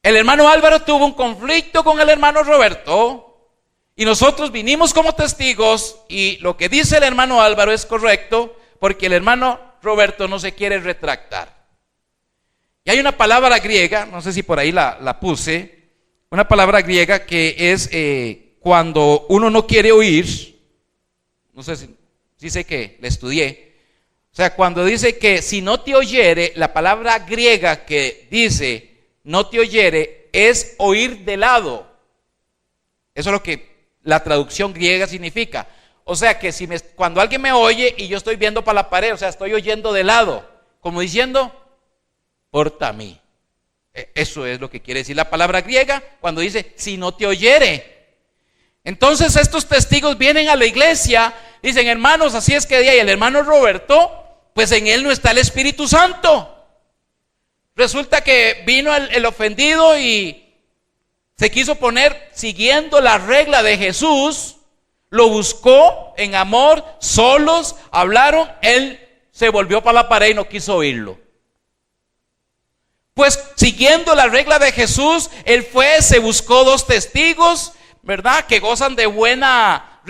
el hermano Álvaro tuvo un conflicto con el hermano Roberto y nosotros vinimos como testigos y lo que dice el hermano Álvaro es correcto porque el hermano Roberto no se quiere retractar. Y hay una palabra griega, no sé si por ahí la puse, una palabra griega que es cuando uno no quiere oír, no sé si sé que la estudié, o sea, cuando dice que si no te oyere, la palabra griega que dice no te oyere es oír de lado. Eso es lo que la traducción griega significa. O sea que cuando alguien me oye y yo estoy viendo para la pared, o sea, estoy oyendo de lado, como diciendo: porta a mí. Eso es lo que quiere decir la palabra griega cuando dice si no te oyere. Entonces estos testigos vienen a la iglesia, dicen: hermanos, así es que hay el hermano Roberto, pues en él no está el Espíritu Santo. Resulta que vino el ofendido y se quiso poner siguiendo la regla de Jesús, lo buscó en amor, solos, hablaron, él se volvió para la pared y no quiso oírlo. Pues siguiendo la regla de Jesús, él fue, se buscó dos testigos, ¿verdad? Que gozan de buena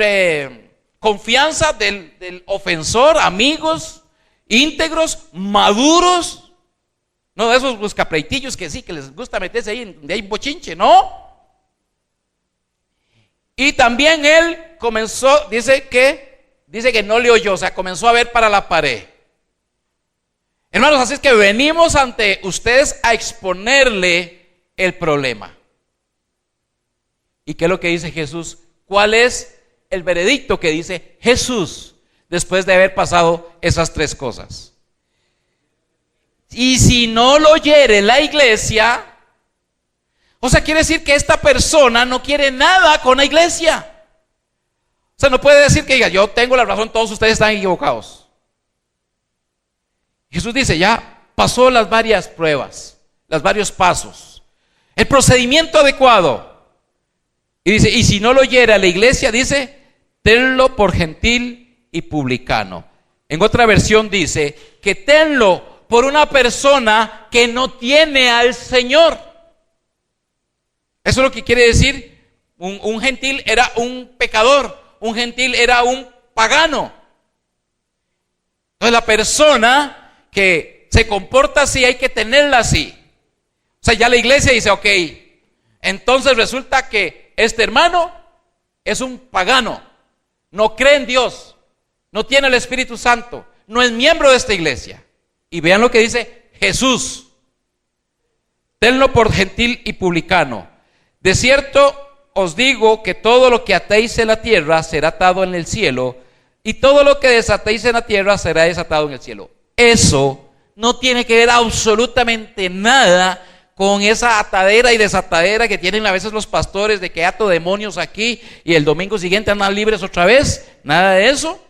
confianza del ofensor, amigos, íntegros, maduros. No de esos buscapleitillos que sí, que les gusta meterse ahí donde hay bochinche, ¿no? Y también él comenzó, dice que no le oyó, o sea, comenzó a ver para la pared. Hermanos, así es que venimos ante ustedes a exponerle el problema. ¿Y qué es lo que dice Jesús? ¿Cuál es el veredicto que dice Jesús después de haber pasado esas tres cosas? Y si no lo oyere la iglesia, o sea, quiere decir que esta persona no quiere nada con la iglesia. O sea, no puede decir que diga: yo tengo la razón, todos ustedes están equivocados. Jesús dice: ya pasó las varias pruebas, los varios pasos, el procedimiento adecuado. Y dice: y si no lo oyere a la iglesia, dice, tenlo por gentil y publicano. En otra versión dice que tenlo por una persona que no tiene al Señor. Eso es lo que quiere decir. Un gentil era un pecador, un gentil era un pagano. Entonces la persona que se comporta así hay que tenerla así. O sea, ya la iglesia dice: ok, entonces resulta que este hermano es un pagano, no cree en Dios, no tiene el Espíritu Santo, no es miembro de esta iglesia. Y vean lo que dice Jesús: tenlo por gentil y publicano. De cierto os digo que todo lo que atéis en la tierra será atado en el cielo, y todo lo que desatéis en la tierra será desatado en el cielo. Eso no tiene que ver absolutamente nada con esa atadera y desatadera que tienen a veces los pastores de que ato demonios aquí y el domingo siguiente andan libres otra vez. Nada de eso,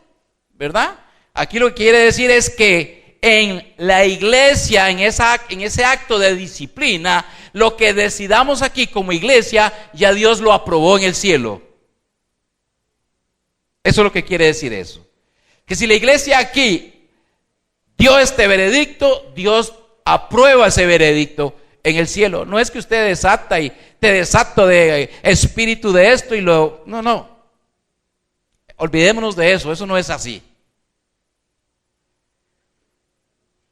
¿verdad? Aquí lo que quiere decir es que en la iglesia, en ese acto de disciplina, lo que decidamos aquí como iglesia, ya Dios lo aprobó en el cielo. Eso es lo que quiere decir eso. que si la iglesia aquí dio este veredicto, Dios aprueba ese veredicto en el cielo. No es que usted desata y te desato de espíritu de esto y lo... No. Olvidémonos de eso no es así.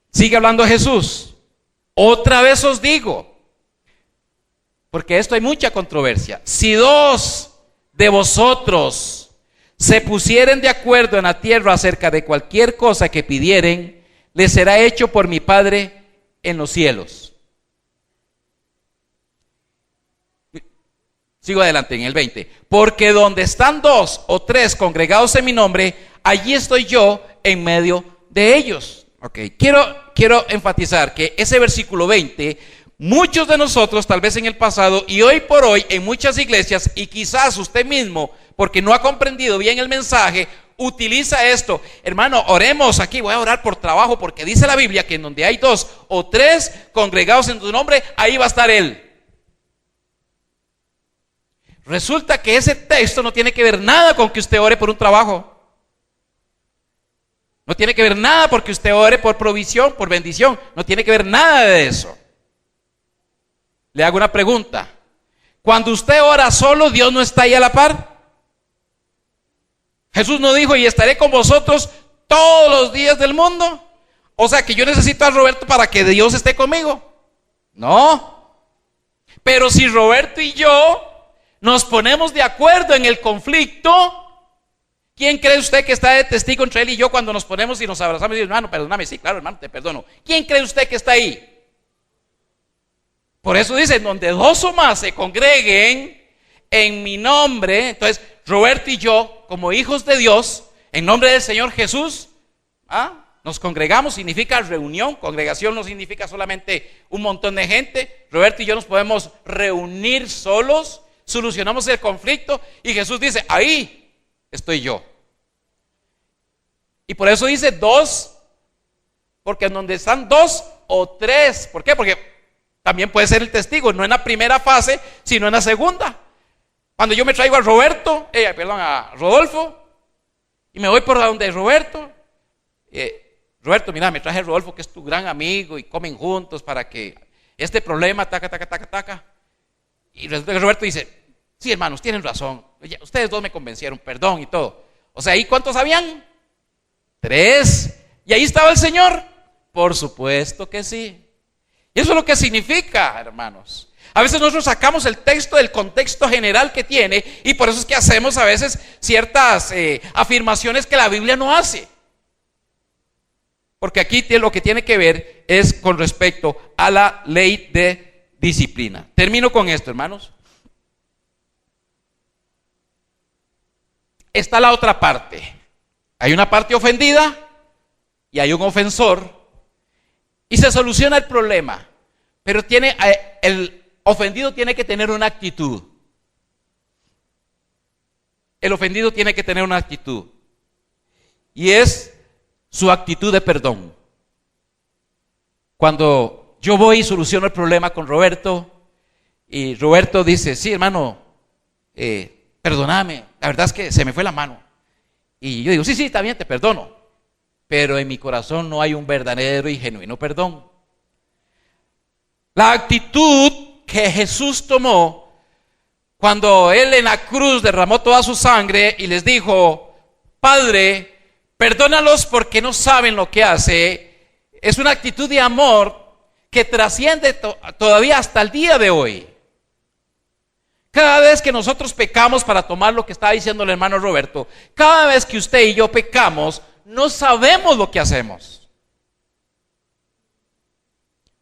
Sigue hablando Jesús. Otra vez os digo, porque esto hay mucha controversia. Si dos de vosotros se pusieren de acuerdo en la tierra acerca de cualquier cosa que pidieren, les será hecho por mi Padre en los cielos. Sigo adelante en el 20. Porque donde están dos o tres congregados en mi nombre, allí estoy yo en medio de ellos. Okay. Quiero enfatizar que ese versículo 20, muchos de nosotros, tal vez en el pasado y hoy por hoy, en muchas iglesias, y quizás usted mismo, porque no ha comprendido bien el mensaje, utiliza esto. Hermano, oremos aquí, voy a orar por trabajo, porque dice la Biblia que en donde hay dos o tres congregados en tu nombre, ahí va a estar Él. Resulta que ese texto no tiene que ver nada con que usted ore por un trabajo. No tiene que ver nada porque usted ore por provisión, por bendición. No tiene que ver nada de eso. Le hago una pregunta. Cuando usted ora solo, ¿Dios no está ahí a la par? Jesús no dijo, y estaré con vosotros todos los días del mundo. O sea, que yo necesito a Roberto para que Dios esté conmigo. No. Pero si Roberto y yo nos ponemos de acuerdo en el conflicto, ¿quién cree usted que está de testigo entre él y yo cuando nos ponemos y nos abrazamos y decimos, hermano, perdóname? Sí, claro, hermano, te perdono. ¿Quién cree usted que está ahí? Por eso dice, donde dos o más se congreguen en mi nombre. Entonces, Roberto y yo, como hijos de Dios, en nombre del Señor Jesús, nos congregamos, significa reunión. Congregación no significa solamente un montón de gente. Roberto y yo nos podemos reunir solos, solucionamos el conflicto y Jesús dice, ahí estoy yo. Y por eso dice dos, porque en donde están dos o tres, ¿por qué? Porque también puede ser el testigo, no en la primera fase, sino en la segunda. Cuando yo me traigo a a Rodolfo, y me voy por donde Roberto, Roberto, mira, me traje a Rodolfo, que es tu gran amigo, y comen juntos para que este problema, taca. Y resulta que Roberto dice, sí, hermanos, tienen razón, ustedes dos me convencieron, perdón y todo. O sea, ¿y cuántos habían? 3. ¿Y ahí estaba el Señor? Por supuesto que sí. Y eso es lo que significa, hermanos. A veces nosotros sacamos el texto del contexto general que tiene, y por eso es que hacemos a veces ciertas afirmaciones que la Biblia no hace. Porque aquí lo que tiene que ver es con respecto a la ley de disciplina. Termino con esto, hermanos. Está la otra parte. Hay una parte ofendida y hay un ofensor, y se soluciona el problema. Pero el ofendido tiene que tener una actitud. El ofendido tiene que tener una actitud, y es su actitud de perdón. Cuando yo voy y soluciono el problema con Roberto, y Roberto dice, sí, hermano, perdóname, la verdad es que se me fue la mano. Y yo digo, sí, está bien, te perdono. Pero en mi corazón no hay un verdadero y genuino perdón. La actitud que Jesús tomó cuando Él en la cruz derramó toda su sangre y les dijo, Padre, perdónalos porque no saben lo que hace, es una actitud de amor que trasciende todavía hasta el día de hoy. Cada vez que nosotros pecamos, para tomar lo que estaba diciendo el hermano Roberto, cada vez que usted y yo pecamos, no sabemos lo que hacemos.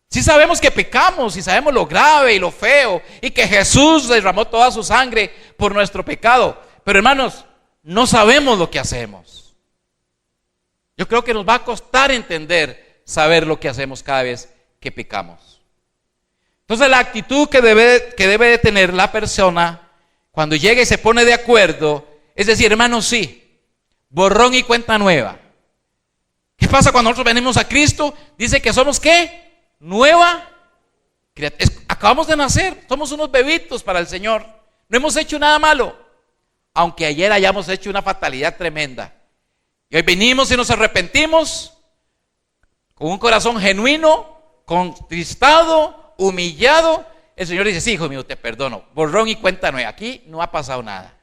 Sí sabemos que pecamos y sabemos lo grave y lo feo, y que Jesús derramó toda su sangre por nuestro pecado. Pero hermanos, no sabemos lo que hacemos. Yo creo que nos va a costar saber lo que hacemos cada vez que pecamos. Entonces la actitud que debe de tener la persona cuando llega y se pone de acuerdo, es decir, hermanos, sí, borrón y cuenta nueva. ¿Qué pasa cuando nosotros venimos a Cristo? Dice que somos ¿qué? Nueva. Acabamos de nacer, somos unos bebitos para el Señor. No hemos hecho nada malo, aunque ayer hayamos hecho una fatalidad tremenda. Y hoy venimos y nos arrepentimos con un corazón genuino, contristado, humillado. El Señor dice, sí, hijo mío, te perdono. Borrón y cuenta nueva. Aquí no ha pasado nada.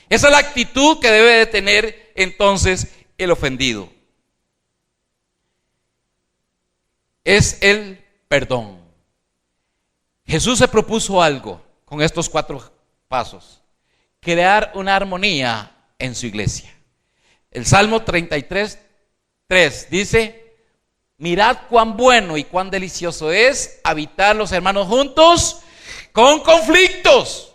Esa es la actitud que debe de tener entonces el ofendido. Es el perdón. Jesús se propuso algo con estos 4 pasos. Crear una armonía en su iglesia. El Salmo 33:3 dice, mirad cuán bueno y cuán delicioso es habitar los hermanos juntos con conflictos.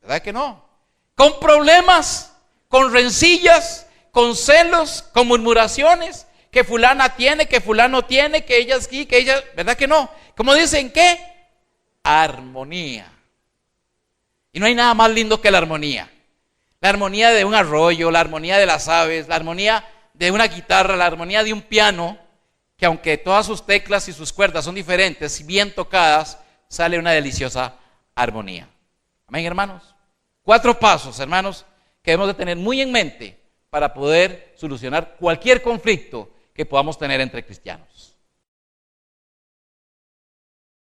¿Verdad que no? Con problemas, con rencillas, con celos, con murmuraciones, que fulana tiene, que fulano tiene, que ella aquí, que ella, ¿verdad que no? Como dicen, ¿qué? Armonía. Y no hay nada más lindo que la armonía. La armonía de un arroyo, la armonía de las aves, la armonía de una guitarra, la armonía de un piano, que aunque todas sus teclas y sus cuerdas son diferentes, bien tocadas, sale una deliciosa armonía. Amén, hermanos. 4 pasos, hermanos, que debemos de tener muy en mente para poder solucionar cualquier conflicto que podamos tener entre cristianos.